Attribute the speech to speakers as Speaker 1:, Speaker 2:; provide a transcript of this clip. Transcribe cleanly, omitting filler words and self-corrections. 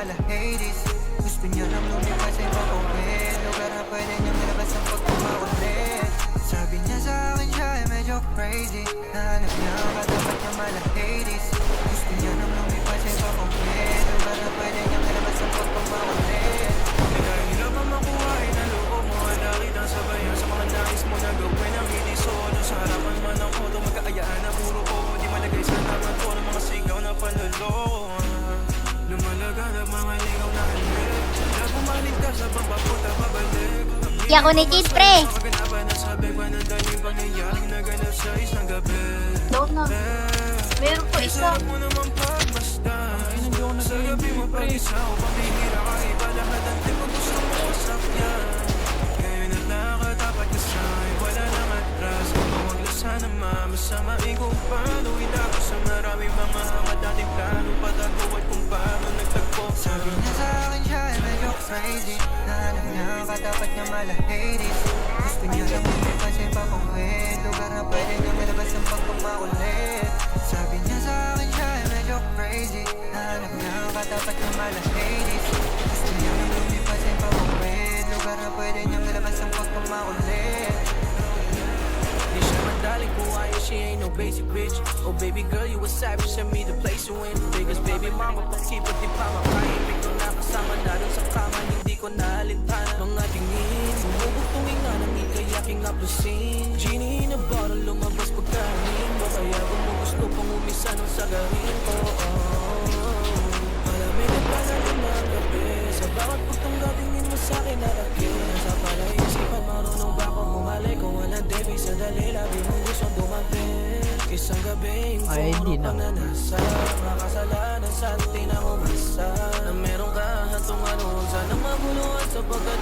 Speaker 1: mala-Hades. Gusto niya nang lumipas ay pauwi, lugar na pwede niyang ilabas ang pagkumakulit. Sabi niya sa akin siya ay medyo crazy, nahanap niya ang katapat niya mala-Hades. Gusto niya nang lumipas ay pauwi, lugar na pwede niyang ilabas ang pagkumakulit.
Speaker 2: Dahil hirap ang makuha ay naloob mo, halakit ang sabayan sa mga nais mo na gawin ang hindi solo. Sa harapan man ng auto, magkaayaan na puro ko, di malagay sa naman ko ng mga sigaw na panloloko. Lumalaganap mga ligaw na halik, na bumalik ka sa pampapunta pabalik.
Speaker 3: Di ako ni Kid, pre.
Speaker 2: Maganapan na sabi pa na dahil pangyayaring naganap sa isang gabi.
Speaker 3: Doon na. Meron pa isa.
Speaker 2: Sarap mo naman pagmasdan, sa gabi mo pag-isa o pambihira ka, iba lahat ang tipo gusto mo masakyan. Ngayon at nakatapat ka sa'yo, wala nang atras, kung mawaglasan na mamasamain kung paano ilako sa maraming mga hangat dating plano, patago at kung paano nagtagpo.
Speaker 1: Sabi niya sa akin siya ay medyo crazy, nahanap niya ang katapat niya mala-Hades. Gusto niya lang lumipas ay pauwi, lugar na pwede niyang ilabas ang pagkumakulit. Sabi niya sa akin siya ay medyo crazy, nahanap niya ang katapat niya mala-Hades. Gusto niya lang lumipas ay pauwi, lugar na pwede niyang ilabas ang pagkumakulit.
Speaker 2: Di siya madaling kuwaya, she ain't no basic bitch. Oh baby girl, you a savage, send me the place you in. Biggest baby mama, pakipot di pa makain. Hindi ko nakasama na rin sa kama, hindi ko naalintana. Mga tingin, bumubog tuming na ng ikayaking aplusin. Genie in a bottle, lumabas pagkain. Kaya kung mo gusto pang umisa ng sagarin ko. Malamig at panalim ng gabi, sa bawat pagtungga tingin mo sa'kin nalaki. Sa palaisipan, marunong ba akong bumalik? Kung walang debi sa dali, labi mong gusto dumapit. Isang gabi, puro pang nanasa, makasalanan sa atin ang umasa. Na meron ka hantong ano, sana mabuluhan sapagkat